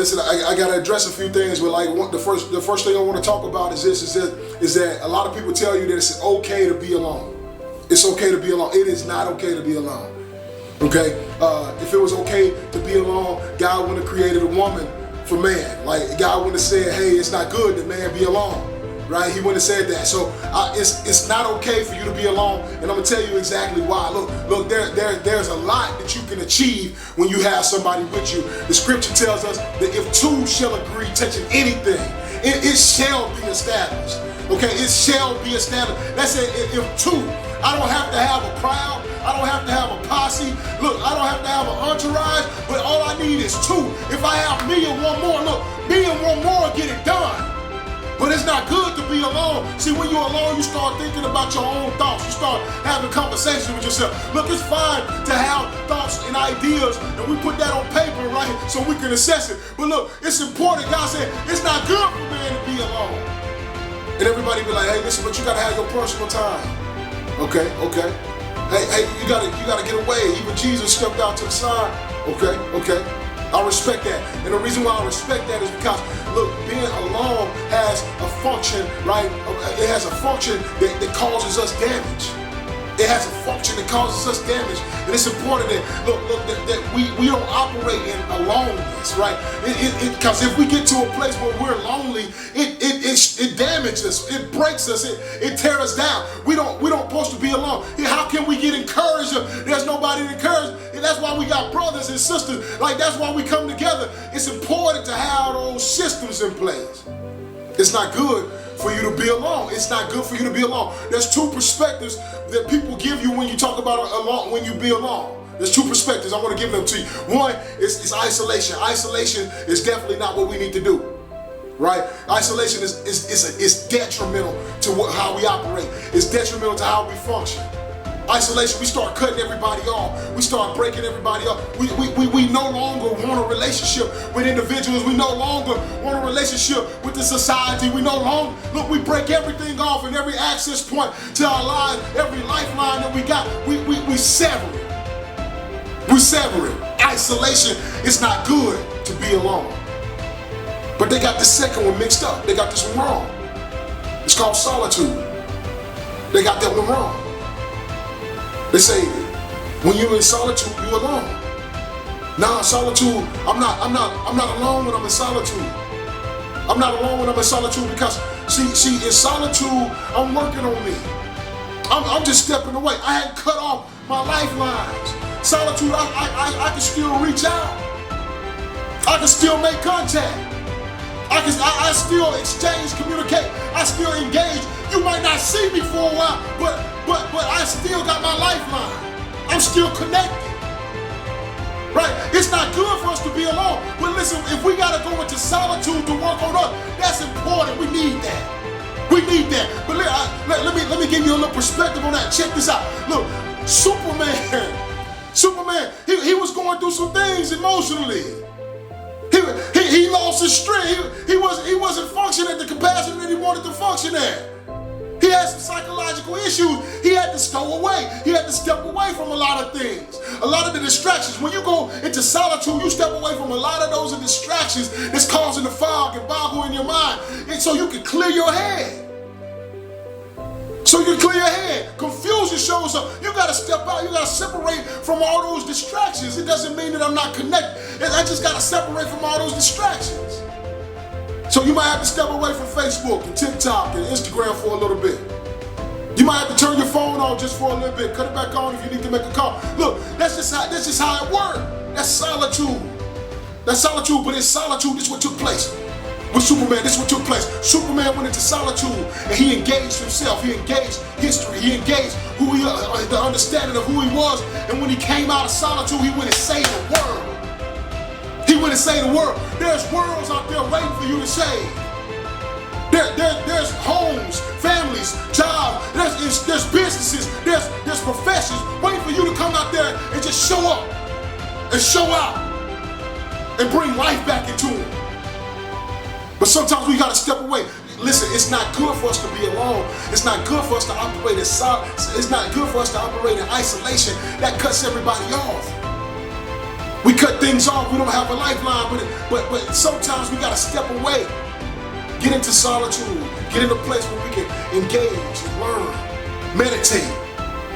listen, I gotta address a few things. But like the first thing I want to talk about is that a lot of people tell you that it's okay to be alone. It's okay to be alone. It is not okay to be alone. Okay? If it was okay to be alone, God wouldn't have created a woman for man. Like God wouldn't have said, hey, it's not good that man be alone. Right? He wouldn't have said that. So it's not okay for you to be alone, and I'm gonna tell you exactly why. Look, there's a lot that you can achieve when you have somebody with you. The scripture tells us that if two shall agree touching anything, it shall be established. Okay, it shall be established. That's it. If two, I don't have to have a crowd. I don't have to have a posse. Look, I don't have to have an entourage, but all I need is two. If I have me and one more, look, me and one more get it done. But it's not good to be alone. See, when you're alone, you start thinking about your own thoughts. You start having conversations with yourself. Look, it's fine to have thoughts and ideas, and we put that on paper, right, so we can assess it. But look, it's important. God said it's not good for man to be alone. And everybody be like, hey, listen, but you gotta have your personal time. Okay. Hey, you gotta get away. Even Jesus stepped out to the side. Okay. I respect that. And the reason why I respect that is because, look, being alone has a function, right? It has a function that causes us damage. It has a function that causes us damage. And it's important that, that we don't operate in aloneness, right? Because if we get to a place where we're lonely, it damages us, it breaks us, it tears us down. We don't supposed to be alone. How can we get encouraged if there's nobody to encourage? And that's why we got brothers and sisters. Like, that's why we come together. It's important to have those systems in place. It's not good for you to be alone. It's not good for you to be alone. There's two perspectives that people give you when you talk about alone, when you be alone. There's two perspectives. I want to give them to you. One is isolation. Isolation is definitely not what we need to do. Right? Isolation is detrimental to how we operate. It's detrimental to how we function. Isolation, we start cutting everybody off. We start breaking everybody up. We no longer want a relationship with individuals. We no longer want a relationship with the society. We no longer, look, we break everything off, and every access point to our lives, every lifeline that we got, we sever it. We sever it. Isolation is not good to be alone. But they got the second one mixed up. They got this one wrong. It's called solitude. They got that one wrong. They say, when you're in solitude, you're alone. Nah, solitude, I'm not alone when I'm in solitude. I'm not alone when I'm in solitude because, see, in solitude, I'm working on me. I'm just stepping away. I hadn't cut off my lifelines. Solitude, I can still reach out. I can still make contact. I still exchange, communicate. I still engage. You might not see me for a while, but I still got my lifeline. I'm still connected. Right? It's not good for us to be alone. But listen, if we gotta go into solitude to work on us, that's important. We need that. We need that. But let me give you a little perspective on that. Check this out. Look, Superman, he was going through some things emotionally. He lost his strength. He wasn't functioning at the capacity that he wanted to function at. He had some psychological issues. He had to stow away. He had to step away from a lot of things. A lot of the distractions. When you go into solitude, you step away from a lot of those distractions that's causing the fog and boggle in your mind. And so you can clear your head. Confusion shows up. You got to step out. You got to separate from all those distractions. It doesn't mean that I'm not connected. I just got to separate from all those distractions. So you might have to step away from Facebook and TikTok and Instagram for a little bit. You might have to turn your phone on just for a little bit. Cut it back on if you need to make a call. Look, that's just how it works. That's solitude. But in solitude, this is what took place. With Superman, this is what took place. Superman went into solitude and he engaged himself. He engaged history. He engaged the understanding of who he was. And when he came out of solitude, he went and saved the world. He went and saved the world. There's worlds out there waiting for you to save. There's homes, families, jobs, there's businesses, there's professions waiting for you to come out there and just show up and show out and bring life back into them. But sometimes we gotta step away. Listen, it's not good for us to be alone. It's not good for us to operate in silence. It's not good for us to operate in isolation. That cuts everybody off. We cut things off. We don't have a lifeline, but sometimes we gotta step away, get into solitude, get in a place where we can engage and learn, meditate,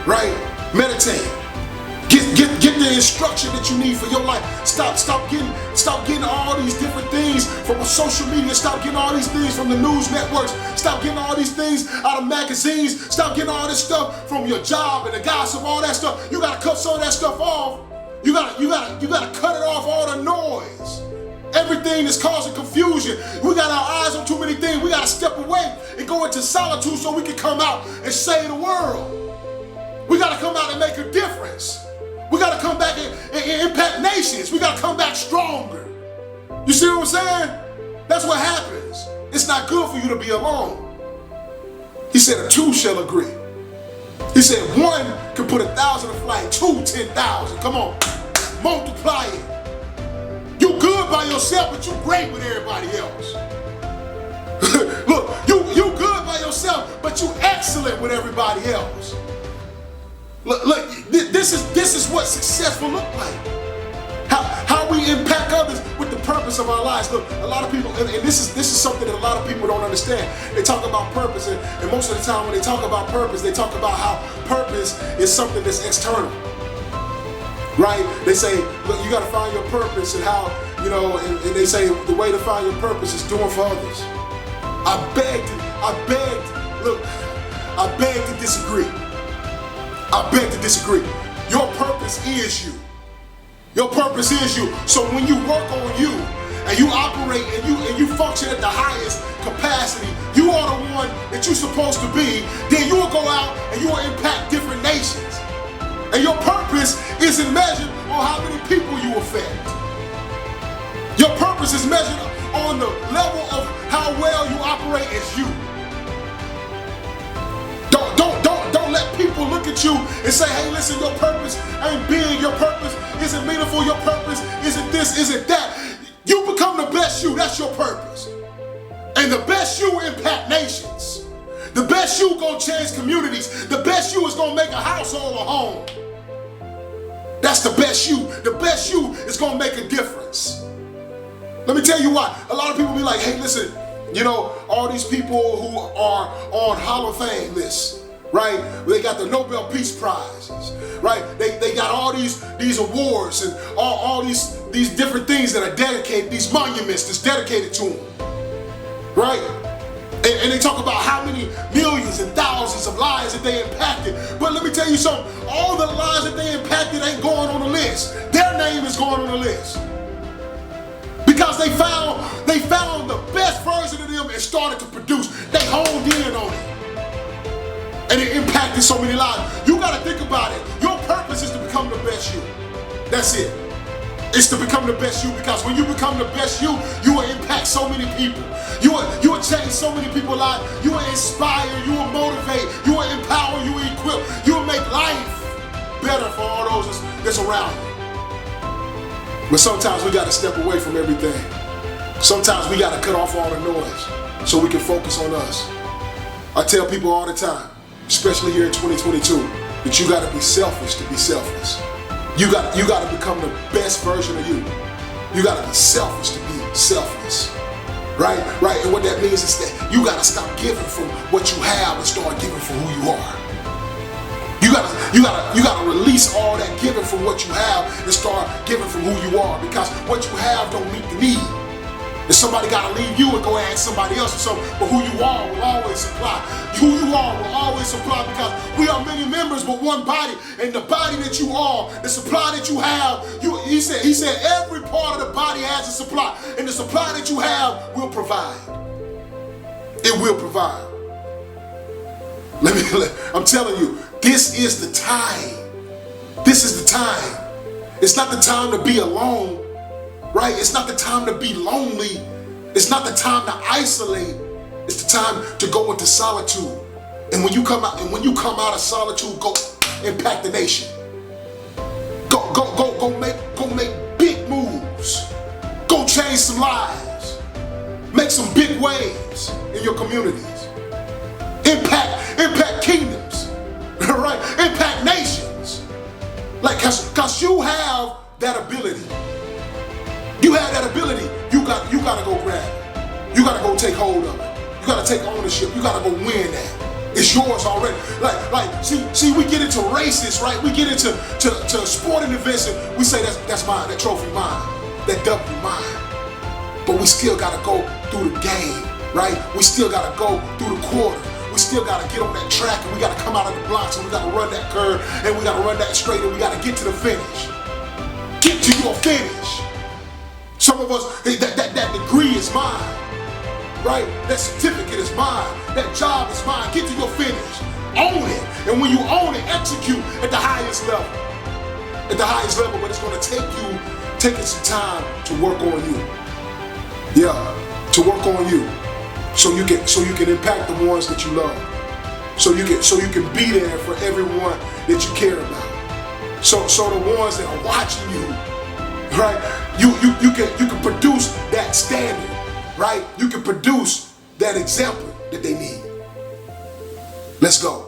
right? Meditate. Get the instruction that you need for your life. Stop getting all these different things from social media. Stop getting all these things from the news networks. Stop getting all these things out of magazines. Stop getting all this stuff from your job and the gossip, all that stuff. You gotta cut some of that stuff off. You gotta cut it off, all the noise. Everything is causing confusion. We got our eyes on too many things. We gotta step away and go into solitude so we can come out and save the world. We gotta come out and make a difference. We gotta come back and impact nations. We gotta come back stronger. You see what I'm saying? That's what happens. It's not good for you to be alone. He said a two shall agree. He said one can put 1,000 to flight, 2, 10,000. Come on, multiply it. You good by yourself, but you great with everybody else. Look, you good by yourself, but you excellent with everybody else. Look, this is what successful look like. How we impact others with the purpose of our lives. Look, a lot of people, and this is something that a lot of people don't understand. They talk about purpose, and most of the time when they talk about purpose, they talk about how purpose is something that's external, right? They say, look, you got to find your purpose, and how, and they say the way to find your purpose is doing for others. I beg to disagree. I beg to disagree. Your purpose is you. Your purpose is you. So when you work on you and you operate and you function at the highest capacity, you are the one that you're supposed to be, then you will go out and you will impact different nations. And your purpose isn't measured on how many people you affect. Your purpose is measured on the level of how well you operate as you. Don't let people look at you and say, hey, listen, your purpose ain't big, your purpose isn't meaningful, your purpose isn't this, isn't that. You become the best you, that's your purpose. And the best you impact nations. The best you gonna change communities. The best you is gonna make a household a home. That's the best you. The best you is gonna make a difference. Let me tell you why. A lot of people be like, hey, listen, all these people who are on Hall of Fame lists, right? They got the Nobel Peace Prizes, right? They got all these awards and all these different things that are dedicated, these monuments that's dedicated to them, right? And they talk about how many millions and thousands of lives that they impacted. But let me tell you something, all the lives that they impacted ain't going on the list. Their name is going on the list. Because they found the best version of them and started to produce. They honed in on it. And it impacted so many lives. You gotta think about it. Your purpose is to become the best you. That's it. It's to become the best you, because when you become the best you, you will impact so many people. You will change so many people's lives. You will inspire, you will motivate, you will empower, you will equip, you will make life better for all those that's around you. But sometimes we gotta step away from everything. Sometimes we gotta cut off all the noise so we can focus on us. I tell people all the time, especially here in 2022, that you gotta be selfish to be selfless. You gotta become the best version of you. You gotta be selfish to be selfless. Right? And what that means is that you gotta stop giving from what you have and start giving from who you are. You gotta release all that giving from what you have and start giving from who you are, because what you have don't meet the need. And somebody gotta leave you and go ask somebody else or something, but who you are will always supply. Who you are will always supply, because we are many members but one body, and the body that you are, the supply that you have, he said every part of the body has a supply, and the supply that you have will provide. It will provide. I'm telling you, this is the time. This is the time. It's not the time to be alone. Right? It's not the time to be lonely. It's not the time to isolate. It's the time to go into solitude. And when you come out of solitude, go impact the nation. Go make big moves. Go change some lives. Make some big waves in your communities. Impact kingdoms. Right? Impact nations. Like, cause you have that ability. You have that ability. You gotta go grab it. You gotta go take hold of it. You gotta take ownership. You gotta go win that. It's yours already. See, we get into races, right? We get into sporting events and we say that's mine, that trophy mine, that W mine. But we still gotta go through the game, right? We still gotta go through the quarter. We still gotta get on that track and we gotta come out of the blocks and we gotta run that curve and we gotta run that straight and we gotta get to the finish. Get to your finish. Some of us, that degree is mine, right? That certificate is mine. That job is mine. Get to your finish. Own it. And when you own it, execute at the highest level. At the highest level, but it's gonna take some time to work on you. Yeah, to work on you. So you can impact the ones that you love. So you can be there for everyone that you care about. So the ones that are watching you, right? You can produce that standard, right? You can produce that example that they need. Let's go.